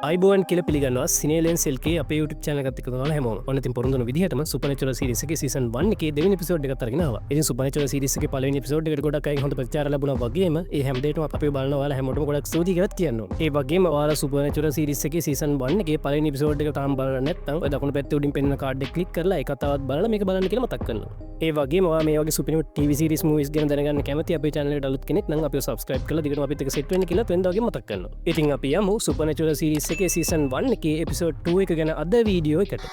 අයිබෝන් කියල පිළිගන්නවා සිනේලෙන් සෙල්ගේ අප YouTube channel එකත් එක්ක ඔයාලා හැමෝම ඔන්න ඉතින් පොරොන්දුන විදිහටම සුපර්නැචුරල් සීරීස් එකේ සීසන් 1 එකේ දෙවෙනි එපිසෝඩ් එකත් අරගෙන ආවා. ඉතින් සුපර්නැචුරල් සීරීස් එකේ පළවෙනි එපිසෝඩ් එකට ගොඩක් අය හොඳ ප්‍රතිචාර ලැබුණා වගේම ඒ හැම දෙයකම අපි බලන ඔයාලා හැමෝටම ගොඩක් ස්තුතියි කියලාත් කියනවා. ඒ වගේම ඔයාලා සුපර්නැචුරල් සීරීස් එකේ සීසන් 1 එකේ පළවෙනි එපිසෝඩ් එක තාම බලලා නැත්නම් ඔය දකුණු පැත්තේ උඩින් පෙන්නන කාඩ් එක ක්ලික් කරලා ඒ කතාවත් බලලා මේක බලන්න කියලා මතක් කරනවා. ඒ වගේම ඔයා මේ වගේ සුපිරිම TV series movies ගැන දැනගන්න කැමති අපේ channel එකට අලුත් කෙනෙක් නම් අපිව subscribe කරලා දිගටම අපිත් එක්ක set වෙන්න කියලා වෙනදා වගේ මතක් කරනවා. ඉතින් අපි යමු සුපර්නැචුරල් සීරීස් එකේ සීසන් 1 එකේ එපිසෝඩ් 2 එක ගැන අද වීඩියෝ එකට.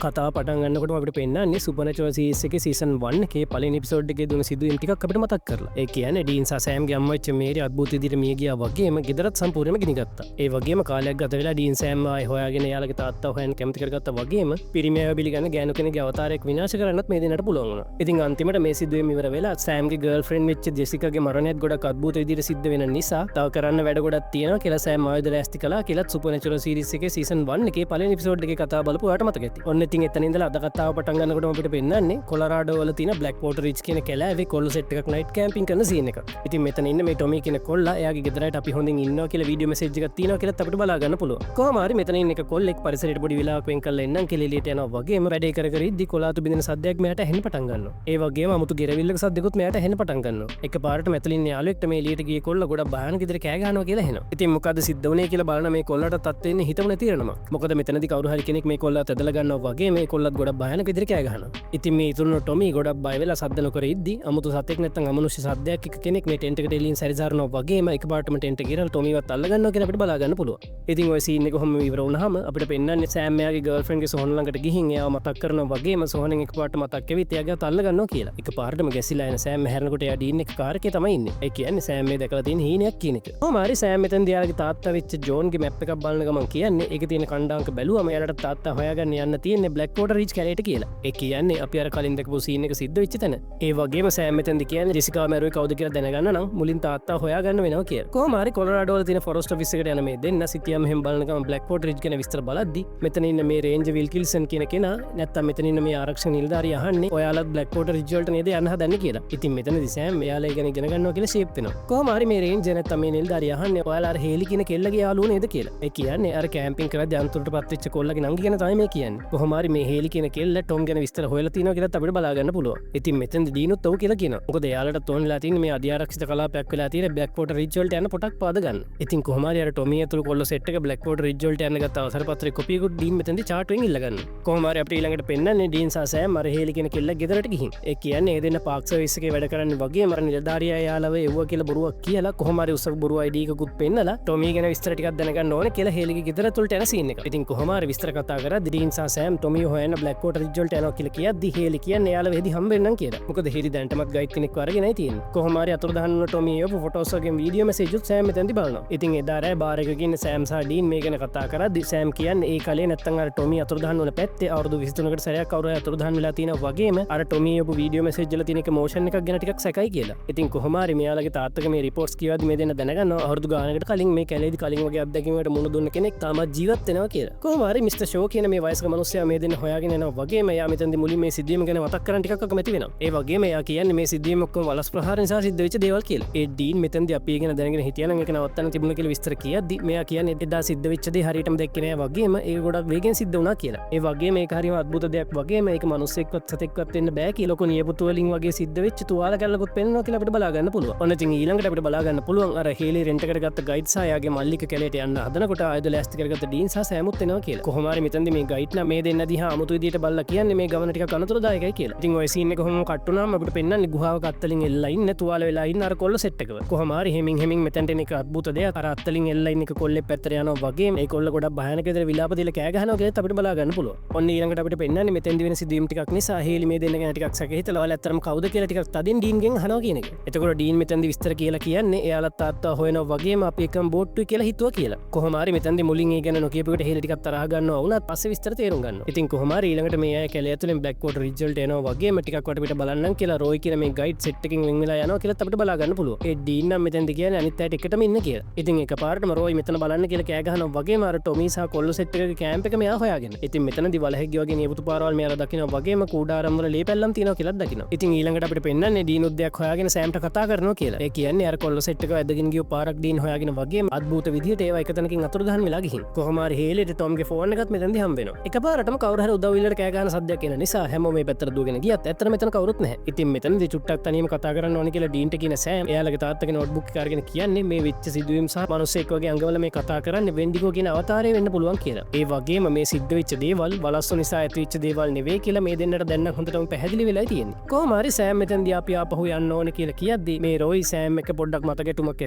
කතා පටන් ගන්නකොට අපිට පෙන්නන්නේ සුපර්නැචුරල් සීරීස් එකේ සීසන් 1 එකේ පළවෙනි එපිසෝඩ් එකේ දුන සිදුවීම් ටිකක් අපිට මතක් කරලා. ඒ කියන්නේ ඩීන් සහ සෑම්ගේ අම්මා වෙච්ච මේරි අద్භූත විදිහට මිය ගියා වගේම ගෙදරත් සම්පූර්ණයෙන්ම ගිනිගත්තා. ඒ වගේම කාලයක් ගත වෙලා ඩීන් සෑම් ආයි හොයාගෙන යාළගේ තාත්තා හොයන්න කැමති කරගත්තා වගේම පිරිමියව පිළිගන්න ගෑනු කෙනෙක්ගේ අවතාරයක් විනාශ කරන්නත් මේ දෙන්නට පුළුවන් වුණා. ඉතින් අන්තිමට මේ සිදුවීම ඉවර වෙලා සෑම්ගේ ගර්ල්ෆ්‍රෙන්ඩ් වෙච්ච ජෙසිකාගේ මරණයත් ගොඩක් අద్භූත විදිහට සිද්ධ වෙන නිසා තව කරන්න වැඩ ගොඩක් තියෙනවා කියලා සෑම් ආයුධ ලෑස්ති කළා කියලා සුපර්නැචුරල් සීරීස් එකේ සීසන් 1 එකේ පළවෙනි එපිසෝඩ් එකේ කතාව බලපු ඔයාලට මතක ඇති. ඔන්න ඉතින් එතන ඉඳලා අද කතාව පටන් ගන්නකොට අපිට පෙන්නන්නේ කොලරාඩෝ වල තියෙන බ්ලැක් වෝටර් රිච් කියන කැලෑවේ කොල්ල සෙට් එකක් නයිට් කැම්පින් කරන සීන් එකක්. ඉතින් මෙතන ඉන්න මේ ටොමි කියන කොල්ලා එයාගේ ගෙදරට අපි හොඳින් ඉන්නවා කියලා වීඩියෝ මෙසේජ් එකක් තියෙනවා කියලාත් අපිට බලා ගන්න පුළුවන්. කොහොම හරි මෙතන ඉන්න එක කොල්ලෙක් පරිසරයට පොඩි විලාවක් වෙන් කරලා එන්නම් කියලා එළියට යනවා වගේම වැඩේ කර කර ඉද්දි කොලාතු බින්දෙන සද්දයක් මෙයාට ඇහෙන්න පටන් ගන්නවා. ඒ වගේම අමුතු ගෙරවිල්ලක සද්දකුත් මෙයාට ඇහෙන්න පටන් ගන්නවා. එකපාරට මෙතන ඉන්න යාළුවෙක්ට මේ එළියට ගියේ කොල්ල ගොඩක් භයානක විදිහට කෑ ගහනවා කියලා එනවා. ඉතින් මොකද සිද්ධ වුනේ කියලා බලන මේ කොල්ලට තත් වෙන්නේ හිතම නැති වෙනවා. මොකද මෙතනදී කවුරු හරි කෙනෙක් මේ කොල්ලත් ඇදලා ගන්නවා වගේ මේ කොල්ලත් ගොඩක් භයානක විදිහට කෑ ගහනවා. ඉතින් මේ ඉතුරුන ටොමි ගොඩක් බය වෙලා සද්ද නොකර ඉද්දි අමුතු සතෙක් නැත්නම් අමනුෂ්‍ය සද්දයක් එක කෙනෙක් මේ ටෙන්ට් එකට එළියෙන් සැරිසරනවා වගේම එකපාරටම ටෙන්ට් එක ගිරලා ටොමිවත් අල්ල ගන්නවා කියලා අපිට බලා ගන්න පුළුවන්. ඉතින් ওই සීන් එක කොහොම ඉවර වුණාම අපිට පෙන්නන්නේ සෑම් එයාගේ ගර්ල්ෆ්‍රෙන්ඩ්ගේ සෝහන් ළඟට ගිහින් එයාව මතක් කරනවා වගේම සෝහනෙන් එකපාරට මතක් වෙවිත් එයාගේ අත අල්ල ගන්නවා කියලා. එකපාරටම ගැසිලා එන සෑම් හැරෙනකොට එයා ඩීන් එක කාර් එකේ තමයි ඉන්නේ. ඒ කියන්නේ සෑම් මේ දැකලා තියෙන හීනයක් කියන එක. කොහොම හරි සෑම් මෙතෙන්දී එයාගේ තාත්තා වෙච්ච ජෝන්ගේ මැප් එකක් බලන ගමන් කියන්නේ ඒකේ තියෙන කණ්ඩාංක බැලුවම එයාලට තාත්තා හොයාගන්න යන්න තියෙන්නේ බ්ලැක් වෝටර් රිච් කැලේට කියලා. ඒ කියන්නේ අපි අර කලින් දැකපු සීන් එක සිද්ධ වෙච්ච තැන. ඒ වගේම සෑම් මෙතෙන්දී කියන්නේ ජෙසිකා මැරුවේ කවුද කියලා දැනගන්න නම් මුලින් තාත්තා හොයාගන්න වෙනවා කියලා. කොහොම හරි කොලරාඩෝ වල තියෙන ෆොරෙස්ට් ඔෆිස් එකට යන මේ දෙන්න සිටියා මෙහෙම බලන ගමන් බ්ලැක් වෝටර් රිච් ගැන විස්තර බලද්දි මෙතන ඉන්න මේ රේන්ජර් විල්කිල්සන් කියන කෙනා නැත්තම් මෙතන ඉන්න මේ ආරක්ෂක නිලධාරියා අහන්නේ ඔයාලත් බ්ලැක් වෝටර් රිච් වලට නේද යන්න හදන්නේ කියලා. ඉතින් මෙතනදී සෑම් එයාලා ගැන ඉගෙන ගන්නවා කියලා ෂේප් වෙනවා. කොහොම හරි මේ රේන්ජර් නැත්තම් මේ නිලධාරියා අහන්නේ ඔයාලා අර හේලි කියන කෙල්ලගේ යාළුවෝ නේද කියලා. ඒ කියන්නේ අර කැම්පින් කරද්දී අන්තරටපත් වෙච්ච කොල්ලගේ නංගි ගැන තමයි මේ කියන්නේ. කොහොම හරි මේ හේලි කියන කෙල්ල ටොම් ගැන විස්තර හොයලා තියෙනවා කියලාත් අපිට බලා ගන්න පුළුවන්. ඉතින් මෙතෙන්දී ඩීනුත් ඔව් කියලා කියනවා. මොකද එයාලට තෝන්ලා තියෙන මේ අධ්‍යාරක්ෂිත කලාපයක් වෙලා තියෙන බ්ලැක් වෝටර් රිච් වලට යන පොටක් පාද ගන්න. ඉතින් කොහොම හරි අර ටොමි ඇතුළු කොල්ල සෙට් එක බ්ලැක් වෝටර් රිච් වලට යන්න ගත්ත අවසර පත්‍රේ කොපියකුත් ඩීන් මෙතෙන්දී chart එකෙන් ඉල්ල ගන්න. කොහොම හරි අපිට ඊළඟට පෙන්නන්නේ ඩීන් සහ සෑම් අර හේලි කියන කෙල්ල ගෙදරට ගිහින්. ඒ කියන්නේ ඒ දෙන්න පාක් සර්විස් එකේ වැඩ කරන්නේ වගේම අර නිලධාරියා යාළුව එව්වා කියලා බොරුවක් කියලා කොහොම හරි උසක බොරු ID එකකුත් පෙන්නලා ටොමි ගැන විස්තර ටිකක් දැනගන්න ඕනේ කියලා හේලිගේ ගෙදර තුලට යන සීන් එක. ඉතින් කොහොම හරි විස්තර කතා කරද්දී ඩීන් සහ සෑම් ටොමි හොයන්න බ්ලැක් වෝටර් රිච් වලට යනවා කියලා කියද්දි හේලි කියන්නේ යාළුව වෙදි හම්බෙන්නම් කියලා. මොකද හේලි දැන්ටමත් ගයිඩ් කෙනෙක් වරගෙනයි තියෙන්නේ. කොහොම හරි අතුරුදහන් වුණ ටොමි යපු ෆොටෝස් වගේ වීඩියෝ මෙසේජ් උත් සෑම් මෙතෙන්දී බලනවා. ඉතින් එදා රෑ බාර් එකක ඉන්න සෑම් සහ ඩීන් මේ ගැන කතා කරද්දි සෑම් කියන්නේ ඒ කලේ නැත්තම් අර ටොමි අතුරුදහන් වුණ පැත්තේ අවුරුදු 23කට සැරයක් කවුරු හරි අතුරුදහන් වෙලා තියෙනවා වගේම අර ටොමි යපු වීඩියෝ මෙසේජ් වල තියෙන එක මෝෂන් එකක් ගැන ටිකක් සැකයි කියලා. ඉතින් කොහොම හරි මෙයාලගේ තාත්තගේ මේ රිපෝට්ස් කියවද්දි මේ දෙන්න දැනගන්නවා අවුරුදු ගානකට කලින් මේ කැලේදී කලින් වගේ අත්දැකීමකට මුහුණ දුන්න කෙනෙක් තාමත් ජීවත් වෙනවා කියලා. කොහොම හරි මිස්ටර් ෂෝ කියන මේ වයස්ක මිනිස්සයා මේ දෙන්න හොයාගෙන යනවා වගේම එයා මෙතනදී මුලින් මේ සිද්ධියම ගැන මතක් කරන් ටිකක් අකමැති වෙනවා. ඒ වගේම එයා කියන්නේ මේ සිද්ධියම ඔක්කොම වලස් ප්‍රහාර නිසා සිද්ධ වෙච්ච දේවල් කියලා. ඒ ඩීන් මෙතනදී අපි ගැන දැනගෙන හිටියනම් ඒක නවත්තන්න තිබුණා කියලා විස්තර කියද්දි මෙයා කියන්නේ එදා සිද්ධ වෙච්ච දේ හරියටම දැක්කේ නෑ වගේම ඒක ගොඩක් වේගෙන් සිද්ධ වුණා කියලා. ඒ වගේම ඒක හරියම අద్భుත දෙයක් වගේම ඒක මිනිස්සෙක්වත් සතෙක්වත් වෙන්න බෑ කියලා ලොකු නියපොතු වලින් වගේ සිද්ධ වෙච්ච තුවාල කැල්ලකුත් පෙන්වනවා කියලා අපිට බලා ගන්න පුළුවන්. ඔන්න ඉතින් ඊළඟට අපිට බලා ගන්න පුළුවන් අර හේලි රෙන්ට් එකට ගත්ත ගයිඩ් සහ එයාගේ මල්ලික කැලේට යන්න හදනකොට ආයුධ ලෑස්ති කරගත්ත ඩීන් සහ සෑමුත් එනවා කියලා. කොහොම හරි මෙතනදී මේ ගයිඩ් නා මේ දෙන්න දිහා අමුතු විදියට බලලා කියන්නේ මේ ගමන ටිකක් අනතුරුදායකයි කියලා. ඉතින් ওই සීන් එක කොහොම කට් වුණාම අපිට පෙන්වන්නේ ගුහාවක අත්තලින් එල්ලලා ඉන්න තුවාල වෙලා ඉන්න අර කොල්ල සෙට් එකව. කොහොම හරි හෙමින් මෙතනට එන එක අద్భుත දෙයක්. අර අත්තලින් එල්ලලා ඉන්න එක කොල්ලේ පැත්තට යනවා වගේම ඒ කොල්ල ගොඩක් භයානක විදියට විලාප දීලා කෑ ගහනවා කියලාත් අපිට බලා ගන්න පුළුවන්. ඔන්න ඊළඟට අපිට පෙන්වන්නේ මෙතෙන්දී වෙන සිදුවීම් ටිකක් නිසා හේලි මේ දෙන්න ගැන ටිකක් සැක හිතලා ඔයාලා ඇත්තටම කවුද කියලා ටිකක් තදින් ඩීන්ගෙන් අහනවා කියන එක. එතකොට ඩීන් මෙතෙන්දී විස්තර කියලා කියන්නේ එයාලත් තාත්තා හොයනවා වගේම අපි එකම බෝට්ටුයි කියලා හිතුවා කියලා. කොහොම හරි මෙතෙන්දී මුලින් ඒ ගැන නොකියපු එකට හේලි ටිකක් තරහ ගන්නවා වුණත් පස්සේ විස්තර තේරුම් ගන්නවා. ඉතින් කොහොමරි ඊළඟට මේ අය කැලේ ඇතුලෙන් බ්ලැක්වෝටර් රිජල්ට් එනවා වගේම ටිකක් වටපිට බලන්නම් කියලා රෝයි කියන මේ ගයිඩ් සෙට් එකකින් වෙන් වෙලා යනවා කියලා අපිට බලා ගන්න පුළුවන්. ඒ ඩීන් නම් මෙතෙන්ද කියන්නේ අනිත් අයට එකටම ඉන්න කියලා. ඉතින් එකපාරටම රෝයි මෙතන බලන්න කියලා කෑ ගහනවා වගේම අර ටොමී සහ කොල්ලෝ සෙට් එකගේ කැම්ප් එක මෙයා හොයාගෙන. ඉතින් මෙතනදී වලහෙග්ගේ වගේ නියපොතු පාරවල් මෙයාලා දකිනවා වගේම කූඩාරම් වල ලේ පැල්ලම් තියෙනවා කියලා දකිනවා. ඉතින් ඊළඟට අපිට පෙන්නන්නේ ඩීන් උද්දයක් හොයාගෙන සෑම්ට කතා කරනවා කියලා. ඒ කියන්නේ අර කොල්ලෝ සෙට් එක වැදගෙන ගිය පාරක් ඩීන් හොයාගෙන වගේම අද්භූත විදියට ඒවා එක තැනකින් අතුරුදහන් වෙලා ගිහින්. කොහොම හරි හේලෙට ටොම්ගේ ෆෝන් එකත් මෙතනදී හම්බ වෙනවා. එකපාරටම කවුරු හරි උදව් ඉල්ලට කෑ ගහන සද්දයක් එන නිසා හැමෝම මේ පැත්තට දුවගෙන ගියත් ඇත්තට මෙතන කවුරුත් නැහැ. ඉතින් මෙතනදී චුට්ටක් තනියම කතා කරන්න ඕනේ කියලා ඩීන්ට කියන සෑම් එයාලගේ තාත්තගේ නෝට්බුක් එක අරගෙන කියන්නේ මේ වෙච්ච සිදුවීම් සහ මිනිස්සෙක් වගේ අංගවල මේ කතා කරන්නේ වෙන්ඩිගෝ කියන අවතාරය වෙන්න පුළුවන් කියලා. ඒ වගේම මේ සිද්ධ වෙච්ච දේවල් වලස්සු නිසා ඇතිවෙච්ච දේවල් නෙවෙයි කියලා මේ දෙන්නට දැන් හොඳටම පැහැදිලි වෙලා තියෙන්නේ. කොහොම හරි සෑම් මෙතනදී අපි ආපහු යන්න ඕනේ කියලා කියද්දි මේ රෝයි සෑම් එක පොඩ්ඩක් මතකෙටුමක්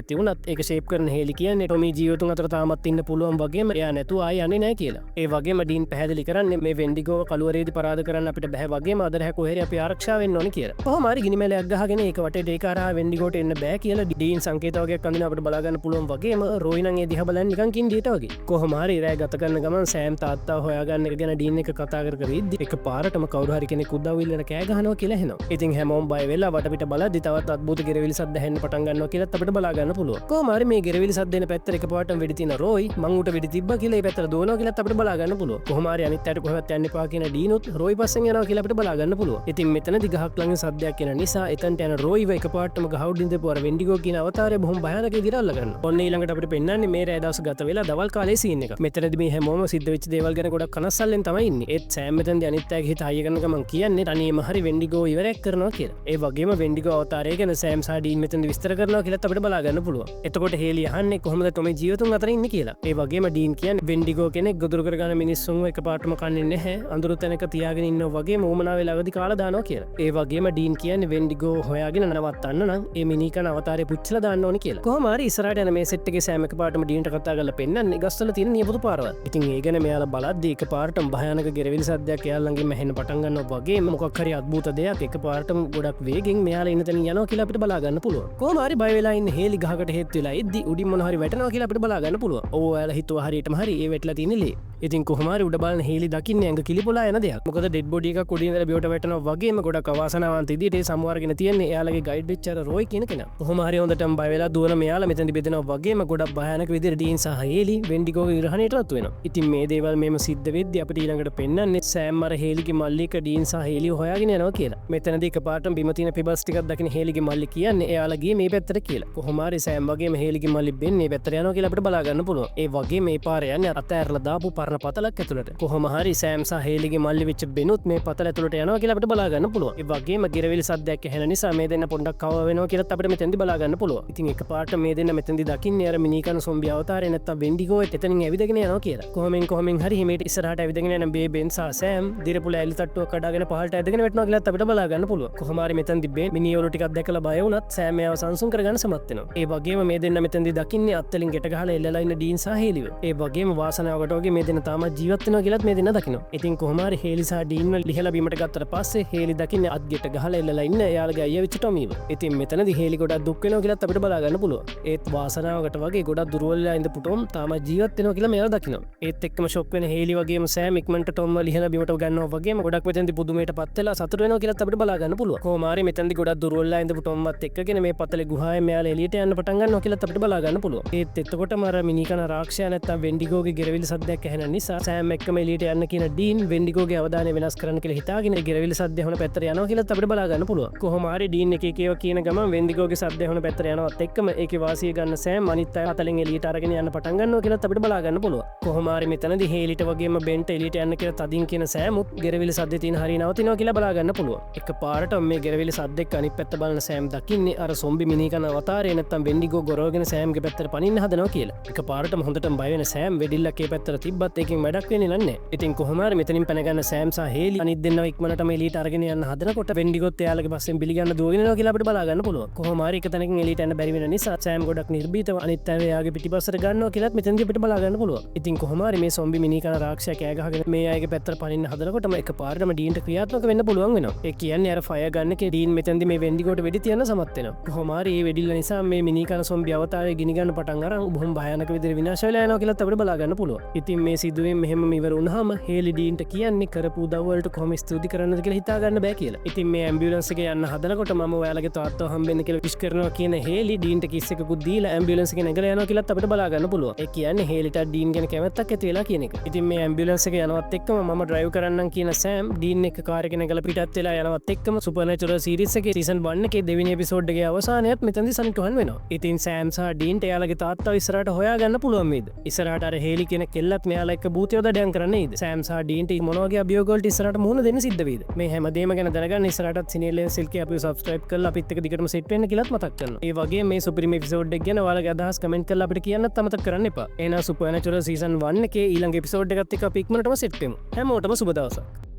ඇති වුණත් ඒක ෂේප් කරන හේලි කියන්නේ ටොමී ජීවිතුන් අතර තාමත් ඉන්න පුළුවන් වගේම එයා නැතුව ආයෙ යන්නේ නැහැ කියලා. ඒ වගේම ඩීන් පැහැදිලි කරන්නේ මේ වෙන්ඩිගෝව කළුවරේදී පරාද කරන්න අපිට බෑ වගේම අදරහැ කොහෙරි අපි ආරක්ෂා වෙන්න ඕනේ කියලා. කොහොම හරි ගිනිමැලයක් ගහගෙන ඒක වටේට ඒක හරහා වෙන්ඩිගෝට එන්න බෑ කියලා ඩීන් සංකේත වගේක් අඳින අපිට බලා ගන්න පුළුවන් වගේම රෝයි නම් ඒ දිහා බලන්නේ නිකන් කින්ඩියට වගේ. කොහොම හරි රෑ ගත කරන ගමන් සෑම් තාත්තා හොයාගන්න එක ගැන ඩීන් එක කතා කර කර ඉද්දි එක පාරටම කවුරු හරි කෙනෙක් උදව් ඉල්ලන කෑ ගහනවා කියලා එනවා. ඉතින් හැමෝම බය වෙලා වටපිට බලද්දි තවත් අද්භූත ගෙරවිලි සද්ද ඇහෙන්න පටන් ගන්නවා කියලා අපිට බලා ගන්න පුළුවන්. කොහොම හරි මේ ගෙරවිලි සද්ද එන පැත්තට එකපාරටම වෙඩි තියන රෝයි මං උට වෙඩි තිබ්බා කියලා ඒ පැත්තට දුවනවා කියලා අපිට බලා ගන්න පුළුවන්. කොහොම හරි අනිත් අයට කොහෙවත් යන්න එපා කියන ඩීනුත් රෝයි පස්සෙන් යනවා කියලා අපිට බලා ගන්න පුළුවන්. ඉතින් මෙතනදි ගහක් ළඟ සද්දයක් එන නිසා එතනට යන රෝයිව එකපාරටම ගහ උඩින් දෙපුව අර වෙන්ඩිගෝ කියන අවතාරය බොහොම භයානක විදිහට අල්ල ගන්නවා. ඔන්න ඊළඟට අපිට පෙන්නන්නේ මේ රෑ දවස් ගත වෙලා දවල් කාලේ සීන් එක. මෙතනදි මේ හැමෝම සිද්ධ වෙච්ච දේවල් ගැන ගොඩක් කනස්සල්ලෙන් තමයි ඉන්නේ. ඒත් සෑම් මෙතනදි අනිත් අයගේ හිත හයිය කරන ගමන් කියන්නේ තනියම හරි වෙන්ඩිගෝ ඉවරයක් කරනවා කියලා. ඒ වගේම වෙන්ඩිගෝ අවතාරය ගැන සෑම් සහ ඩීන් මෙතනදි විස්තර කරනවා කියලාත් අපිට බලා ගන්න පුළුවන්. එතකොට හේලි අහන්නේ කොහොමද ටොමී ජීවිතුන් අතර ඉන්නේ කියලා. ඒ වගේම ඩීන් කියන්නේ වෙන්ඩිගෝ කෙනෙක් ගොදුරු කරගන්න මිනිස්සුන්ව එකපාරටම කන්නේ නැහැ. අඳුරු තැනක තියාගෙන ඉන්නවා වගේම ඕමනා වෙලාවදී කාලා දානවා කියලා. ඒ වගේම ඩීන් කියන්නේ වෙන්ඩිගෝ හොයාගෙන නවත්තන්න නම් ඒ මිනිකන අවතාරය පුච්චලා දාන්න ඕනේ කියලා. කොහොම හරි ඉස්සරහට යන මේ සෙට් එකේ සෑම් එකපාරටම ඩීන්ට කතා කරලා පෙන්නන්නේ ගස්වල තියෙන නියපොතු පාරවල්. ඉතින් ඒ ගැන මෙයාලා බලද්දී එකපාරටම භයානක ගෙරවිලි සද්දයක් එයාලඟින් ඇහෙන්න පටන් ගන්නවා වගේම මොකක් හරි අద్භූත දෙයක් එකපාරටම ගොඩක් වේගෙන් මෙයාලා ඉන්න තැනින් යනවා කියලා අපිට බලා ගන්න පුළුවන්. කොහොම හරි බය වෙලා ඉන්න හේලි ගහකට හේතු වෙලා ඉද්දි උඩින් මොන හරි වැටෙනවා කියලා අපිට බලා ගන්න පුළුවන්. ඕ ඔයාලා හිතුවා හරියටම හරි ඒ වැටලා තියෙන ලේ. ඉතින් කොහොම හරි උඩ බලන හේලි දකින්නේ ඇඟ කිලිපොලා යන දෙයක්. මොකද ඩෙඩ් බොඩි එකක් උඩින් ඉඳලා බියට වැටෙනවා වගේම ගොඩක් අවාසනාවන්ත විදිහට ඒ සමුවර්ගෙන තියෙන්නේ එයාලගේ ගයිඩ් වෙච්ච අර රෝයි කියන කෙනා. කොහොම හරි හොඳටම බය වෙලා දුවන මෙයාලා මෙතනදි බෙදෙනවා වගේම ගොඩක් භයානක විදිහට ඩීන් සහ හේලි වෙන්ඩිගෝගේ ඉරහණයට රත් වෙනවා. ඉතින් මේ දේවල් මේම සිද්ධ වෙද්දී අපිට ඊළඟට පෙන්නන්නේ සෑම් අර හේලිගේ මල්ලික ඩීන් සහ හේලිව හොයාගෙන යනවා කියලා. මෙතනදී එකපාරටම බිම තියෙන පෙබල්ස් ටිකක් දකින හේලිගේ මල්ලි කියන්නේ එයාලා ගියේ මේ පැත්තට කියලා. කොහොම හරි සෑම් වගේම හේලිගේ මල්ලි බෙන් මේ පැත්තට යනවා කියලා අපිට බලා ගන්න පුළුවන්. ඒ වගේම මේ පාරේ යන්නේ අතෑරලා දාපු පරණ පතලක් ඇතුළට. කොහොම හරි සෑම් සහ හේලිගේ මල්ලි වෙච්ච බෙනුත් මේ පතල ඇතුළට යනවා කියලා අපිට බලා ගන්න පුළුවන්. ඒ වගේම ගෙරවිලි සද්දයක් ඇහෙන නිසා මේ දෙන්න පොඩ්ඩක් කව වෙනවා කියලාත් අපිට මෙතෙන්දී බලා ගන්න පුළුවන්. ඉතින් එකපාරට මේ දෙන්න මෙතෙන්දී දකින්නේ අර මිනිකන සොම්බි අවතාරය නැත්තම් වෙන්ඩිගෝ එතනින් ඇවිදගෙන යනවා කියලා. කොහොමෙන් හරි හිමීට ඉස්සරහට ඇවිදගෙන යන බේබෙන් සහ සෑම් දිරපුල ඇලි තට්ටුව කඩාගෙන පහළට ඇදගෙන වැටෙනවා කියලාත් අපිට බලා ගන්න පුළුවන්. කොහොම හරි මෙතෙන්දී බේ මිනියෝලු ටිකක් දැකලා බය වුණත් සෑම් එයාව සංසුන් කරගන්න සමත් වෙනවා. ඒ වගේම මේ දෙන්න මෙතෙන්දී දකින්නේ අත්තලින් ගෙට ගහලා එල්ලලා ඉන්න ඩීන් සහ හේලිව. ඒ වගේම වාසනාවකට වගේ මේ දෙන්න තාමත් ජීවත් වෙනවා කියලාත් මේ දෙන්න දකිනවා. ඉතින් කොහොම හරි හේලි සහ ඩීන්ව ලිහලා බීමට ගත්තට පස්සේ හේලි දකින්නේ අත් ගෙට ගහලා එල්ලලා ඉන්න එයාලගේ අයියා වෙච්ච ටොමීව. ඉතින් මෙතනදී හේලි ගොඩක් දුක් වෙනවා කියලාත් අපිට බලා ගන්න පුළුවන්. ඒත් වාසනාවකට වගේ ගොඩක් දුර්වල වෙලා ඉඳපු ටොම් තාමත් ජීවත් වෙනවා කියලා මෙයාලා දකිනවා. ඒත් එක්කම ෂොක් වෙන හේලි වගේම සෑම් ඉක්මනට ටොම්ව ලිහලා බීමට ගන්නවා වගේම ගොඩක් මෙතනදී පුදුමයටපත් වෙලා සතුට වෙනවා කියලාත් අපිට බලා ගන්න පුළුවන්. කොහොම හරි මෙතනදී ගොඩක් දුර්වල වෙලා ඉඳපු ටොම්වත් එක්කගෙන මේ පතලේ ගුහාවේ මෙයාලා එළියට යන්න පටන් ගන්නවා කියලාත් අපිට බලා ගන්න පුළුවන්. ඒත් එතකොටම අර මිනිකන රාක්ෂයා නැත්තම් වෙන්ඩිගෝගේ ගෙරවිලි සද්දයක් ඇහෙන නිසා සෑම් එක්කම එළියට යන්න කියන ඩීන් වෙන්ඩිගෝගේ අවධානය වෙනස් කරන්න කියලා හිතාගෙන ගෙරවිලි සද්ද ඇහුන පැත්තට යනවා කියලාත් අපිට බලා ගන්න පුළුවන්. කොහොම හරි ඩීන් එක එක ඒවා කියන ගමන් වෙන්ඩිගෝගේ සද්ද ඇහුන පැත්තට යනවත් එක්කම ඒකේ වාසිය ගන්න සෑම් අනිත් අය අතලින් එළියට අරගෙන යන්න පටන් ගන්නවා කියලාත් අපිට බලා ගන්න පුළුවන්. කොහොම හරි මෙතනදී හේලිට වගේම බෙන්ට එළියට යන්න කියලා තදින් කියන සෑමුත් ගෙරවිලි සද්දේ තියෙන හරිය නවතිනවා කියලා බලා ගන්න පුළුවන්. එකපාරට මේ ගෙරවිලි සද්දෙක් අනිත් පැත්ත බලන සෑම් දකින්නේ අර සොම්බි මිනිකන අවතාරය නැත්තම් වෙන්ඩිගෝ ගොරවගෙන සෑම්ගේ පැත්තට පනින්න හදනවා කියලා. එකපාරටම හොඳටම බය වෙන සෑම් වෙඩිල්ලක් ඒ පැත්තට තිබ්බත් ඒකෙන් වැඩක් වෙන්නේ නැහැ. ඉතින් කොහොම හරි මෙතනින් පැන ගන්න සෑම් සහ හේලි අනිත් දෙන්නව ඉක්මනටම එළියට අරගෙන යන්න හදනකොට වෙන්ඩිගෝත් එයාලගේ පස්සෙන් පිළිගන්න දුවගෙන යනවා කියලා අපිට බලා ගන්න පුළුවන්. කොහොම හරි එක තැනකින් එළියට යන්න බැරි වෙන නිසා සෑම් ගොඩක් නිර්භීතව අනිත් අය එයාගේ පිටිපස්සට ගන්නවා කියලාත් මෙතනදී අපිට බලා ගන්න පුළුවන්. ඉතින් කොහොම හරි මේ සොම්බි මිනිකන රාක්ෂයා කෑ ගහගෙන මේ අයගේ පැත්තට පනින්න හදනකොටම එකපාරටම ඩීන්ට ක්‍රියාත්මක වෙන්න පුළුවන් වෙනවා. ඒ කියන්නේ අර ෆයර් ගන්න එකේ ඩීන් මෙතනදී මේ වෙන්ඩිගෝට වෙඩි තියන්න සමත් වෙනවා. කොහොම හරි මේ වෙඩිල්ල නිසා මේ මිනිකන සොම්බි අවතාරය ගිනි ගන්න පටන් අරන් බොහොම භයානක විදිහට විනාශ වෙලා යනවා කියලාත් අපිට බලා ගන්න පුළුවන්. ඉතින් මේ සිදුවීම් මෙහෙම ඉවර වුණාම හේලි ඩීන්ට කියන්නේ කරපු දවලට කොම ස්තුති කරන්න කියලා හිතාගන්න බෑ කියලා. ඉතින් මේ ඇම්බියුලන්ස් එක යන්න හදනකොට මම ඔයාලගේ තාත්තා හම්බෙන්න කියලා විශ් කරනවා කියන හේලි ඩීන්ට කිස් එකකුත් දීලා ඇම්බියුලන්ස් එක නැගලා යනවා කියලාත් අපිට බලා ගන්න පුළුවන්. ඒ කියන්නේ හේලිට ඩීන් ගැන කැමැත්තක් ඇති වෙලා කියන එක. ඉතින් මේ ඇම්බියුලන්ස් එක යනවත් එක්කම මම ඩ්‍රයිව් කරන්නම් කියන සෑම් ඩීන් එක කාර් එක නැගලා පිටත් වෙලා යනවත් එක්කම සුපර්නැචරල් සීරීස් එකේ සීසන් 1 එකේ දෙවෙනි එපිසෝඩ් එකේ අවසානයත් මෙතනදී සනිටුහන් වෙනවා. ඉතින් සෑම් සහ ඩීන්ට එයාලගේ තාත්තාව ඉස්සරහට හොයාගන්න පුළුවන් වේද? ඉස්සරහට අර හේලි කියන කෙල්ලත් මෙයාලා එක්ක භූතයෝ දඩයන් කරන්නේ නේද? සෑම් සහ ඩීන්ට මොන වගේ අභියෝග වලට ඉස්සරහට මුහුණ දෙන්න සිද්ධ වේද? මේ හැමදේම ගැන දැනගන්න ඉස්සරහටත් සිනේලෙන් සිල්කේ අපිව සබ්ස්ක්‍රයිබ් කරලා අපිත් එක්ක දිගටම සෙට් වෙන්න කියලාත් මතක් කරනවා. ඒ වගේ මේ සුපිරිම එපිසෝඩ් එක ගැන ඔයාලගේ අදහස් කමෙන්ට් කරලා අපිට කියන්නත් අමතක කරන්න එපා. එහෙනම් සුපර්නැචරල් සීසන් 1 එකේ ඊළඟ එපිසෝඩ් එකත් එක්ක අපි ඉක්මනටම සෙට් වෙමු. හැමෝටම සුබ දවසක්.